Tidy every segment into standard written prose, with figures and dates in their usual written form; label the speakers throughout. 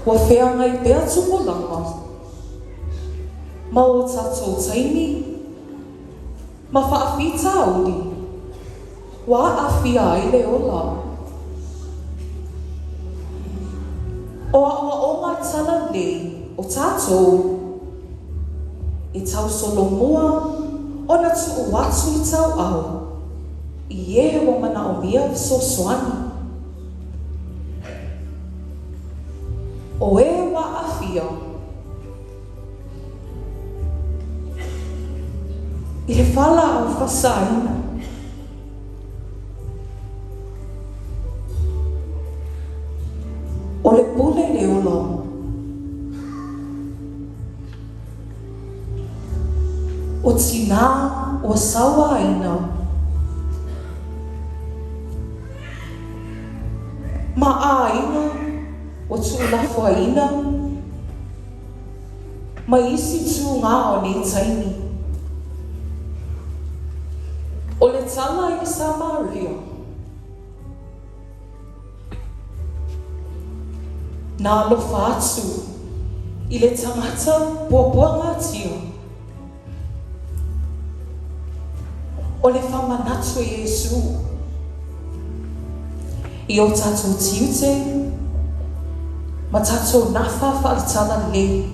Speaker 1: Ua whea ngai pea tuko langa. Ma o tatou taimi. Ma whaafita auli. Wa awhia ai le ola. O o ngā tala nei o tatou. I tau solo mua o na tu watu I tau au. I e wa mana o mia so soani. O e wa awhia. I le whala au whasaina. O le pule le ola. O tina o sawa aina. Ma aina o tuulafo aina. Ma isi tu ngā o nei taini. O le tala I Samaria. Nā alofa atu I le tangata buabua ngā tio. O le whamanatu Iesu. I o tatou tiute, ma tatou nafa whaalitana lei.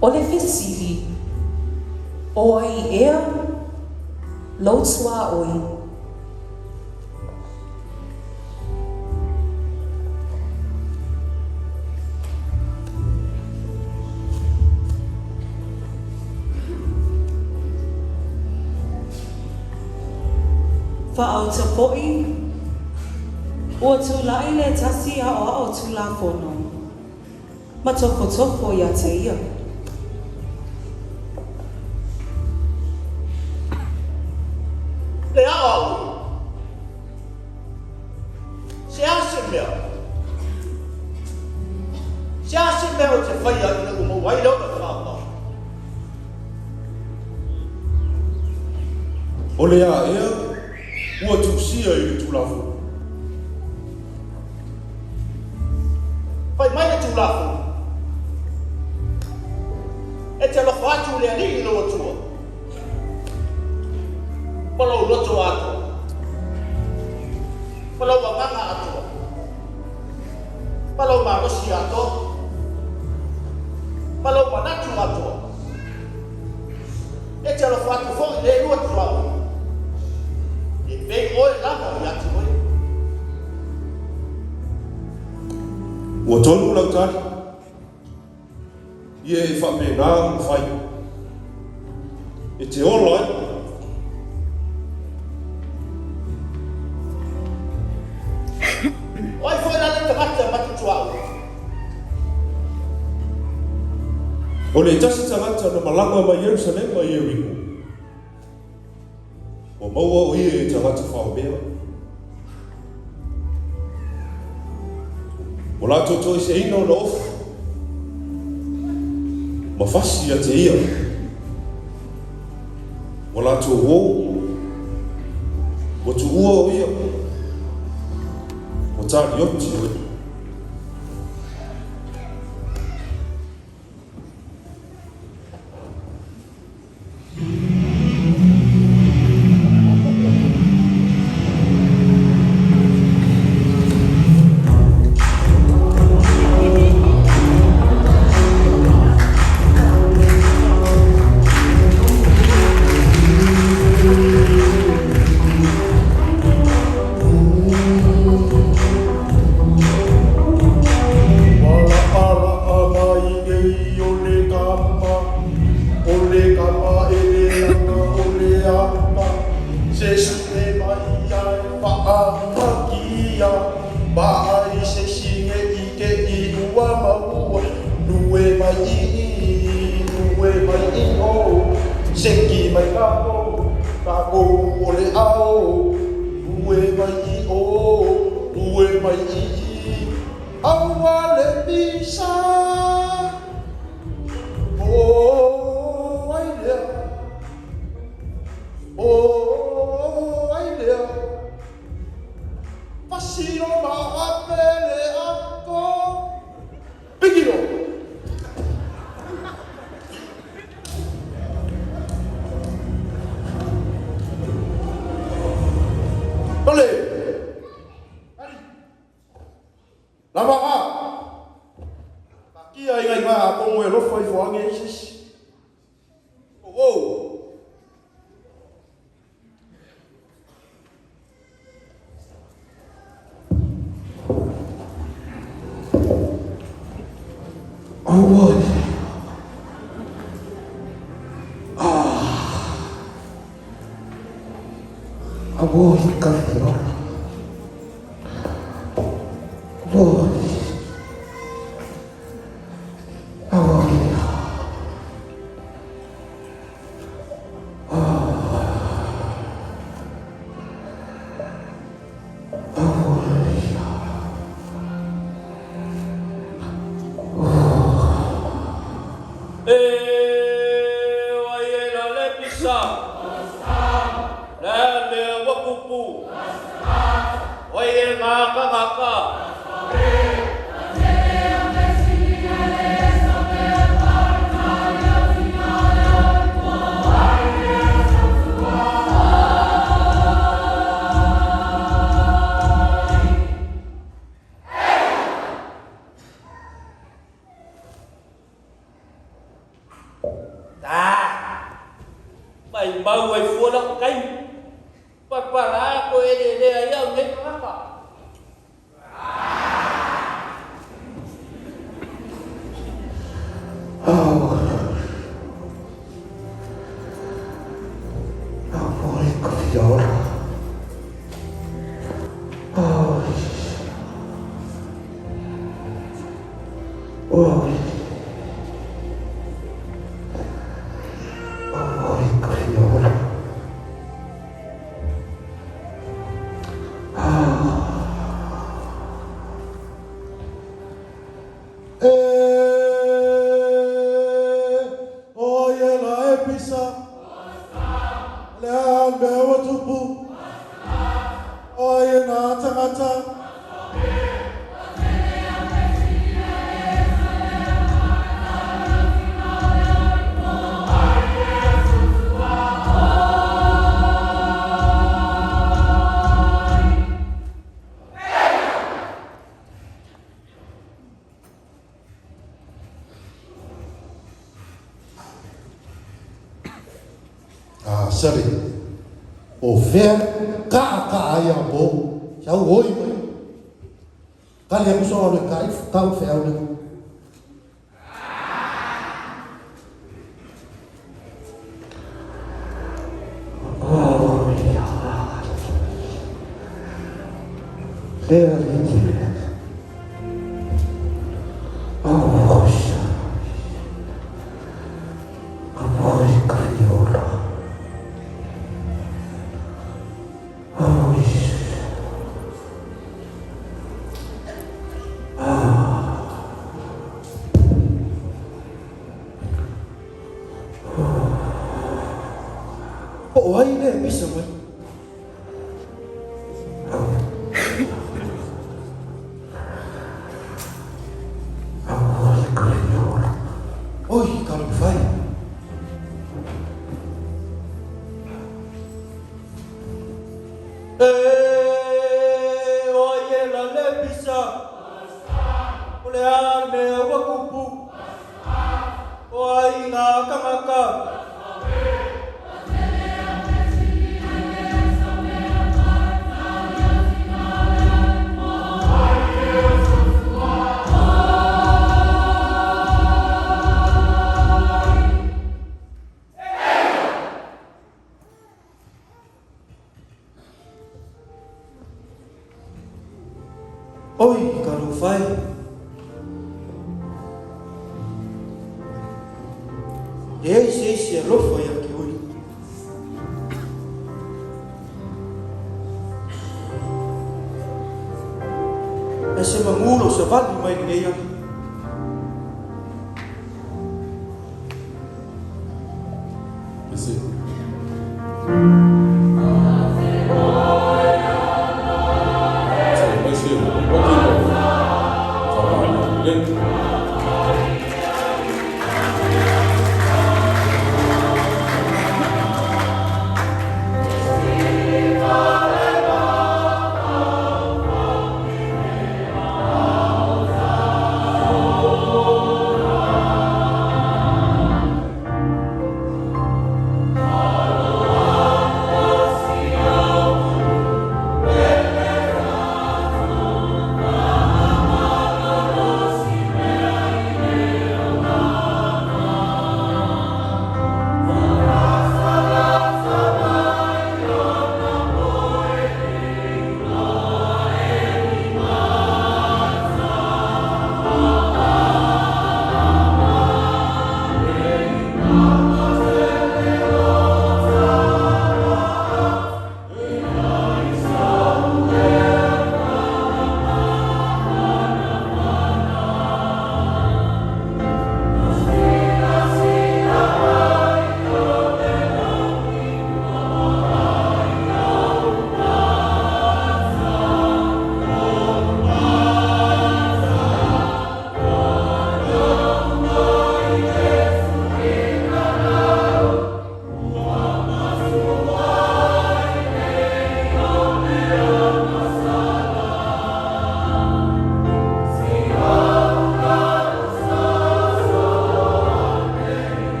Speaker 1: O le whetiri, o ai ea, lautua oi. Whaau te poi, ua tūlai le tasi a o tūla whono. Ma toko ia te ia.
Speaker 2: Le au, se ase mea. Se ase mea o te whaia I na umo wairau na whāpā.
Speaker 3: O le a ea, ua tusia I le tūlafo.
Speaker 2: Pai mai le tūlafo. E te alofa atu le ali I loa tua. Palau loto atua. Palau wanganga atua. Palau marosi atua. Palau manatu atua. E te alofa atu fo le lua tua. Vei oi lava I atu oi.
Speaker 3: Ua tonu lau tari. Ie e whapena o whai. E te olo ai.
Speaker 2: Oi foi la te mata matu tuau.
Speaker 3: O le tasi tangata na malanga mai Yerusalem mai Yeriko. O maua o ie e tangata whaomea. O lato toi se ina o na ofu. Mawhasi a te ia. O lato wou. O tu ua o ia. O tari oti o ia.
Speaker 4: Seki mai kako, kako o le ao, ue mai I o, ue mai I, aua le pisa, o ai lea, o ai lea, pasiro ma apelea. Lama kia inga inga ko mo ro foi fo ange isi. Oh. Oh boy. Abo ikafiro. Boy. Sari o ver ka ai a bo ya oi mai ka le so le kai ka o fe au le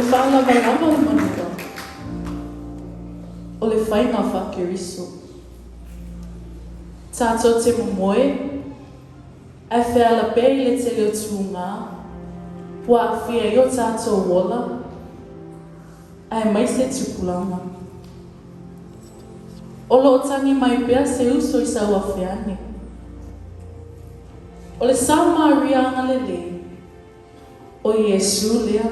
Speaker 5: whālava lava o manuka. O le whainga whakeriso. Tātou te momoe, ai wheala pēi le te leo tūngā, pua a whia i o tātou wola, ai mai se tupulanga. O lo tangi mai pēa se uso i sa ua whiane. O le sa Maria ngalele, o Iesu lea,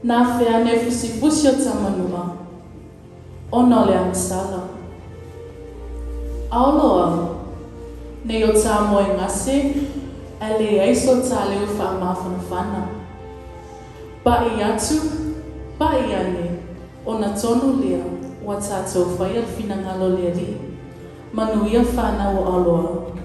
Speaker 5: nā whiane fusi o tamanua, ona le amasala. Aoloa, nei o tā moe ngase, e le aiso tā leo whaamawhanawhana. Pai atu, pai ane, o na tonu lea, wa tātou whai al whina ngalo lea li, manuia whanau o aloa.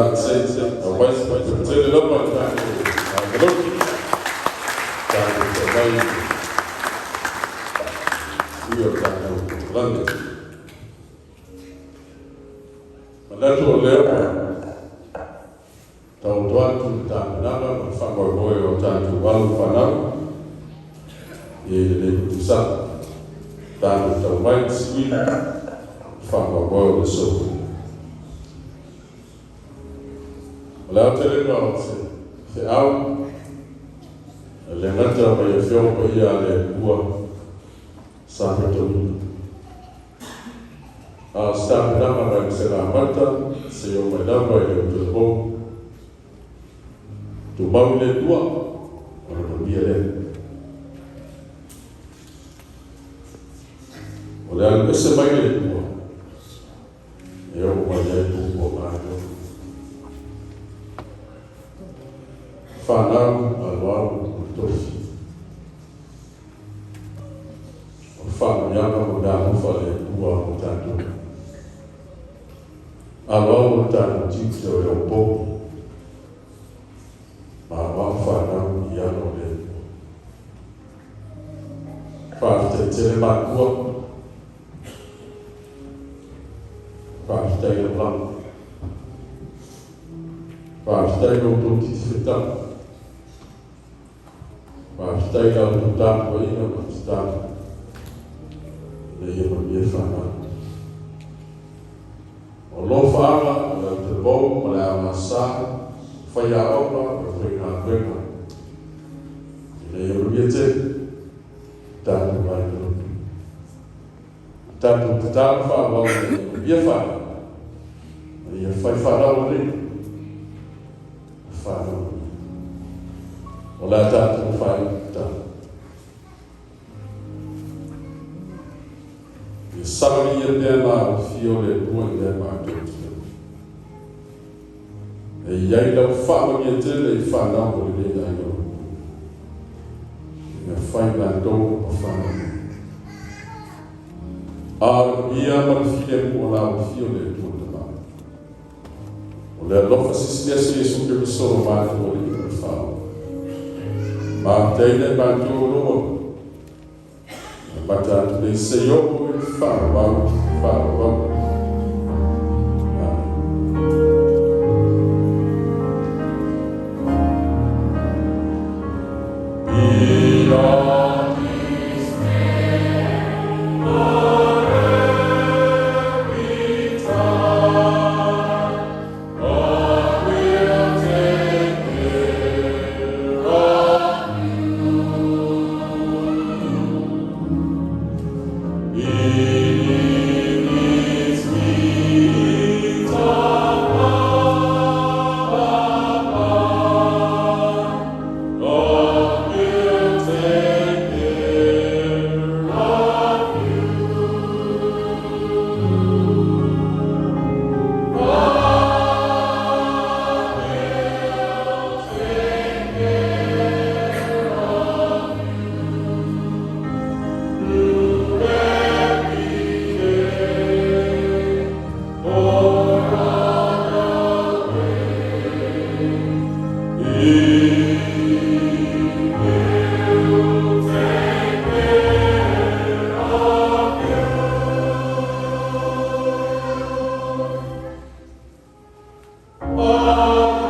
Speaker 3: that sense, a wise person, tell the Lord, I we are trying London. Mandato leo, tautuatu tangananga, mafanga moyo tatu walu fanao, ile kutusa, tanu tawai sweet, mafanga moyo the soul. Wala tele no se au le ngata ba ye fio ko ia le bua sa to sta na ma se la mata se o ma da ba le to bo to ba le dua o no bia le o le se ba le dua e o ma le tu bo ma Fanau alwau tofi. O fanu yanga mudamu fale ua mutatu. Alwau mutatu jito ya upo. Mawa fanau yanga le. Fafte tele makua. Fafte ya blanc. Fafte ya uputi fitang. Stai al tutan ko ina stan le yema ye fana o lo fala la te bo la masa fa ya opa o fina venga le yema ye te tan ba no tan tutan fa ba ye fana ye fa o le fana Ola tatu faita. Ye sabari ye dela fio le tua le marketing. E yai la fama ye tele fa na o le ya yo. Ye fai la do fa. Ia ma fie mo la fio le tua de ma. Ola lo fa si su che solo ma o le fa. Ma tele ba tolo ba ta le se yo fa ba Oh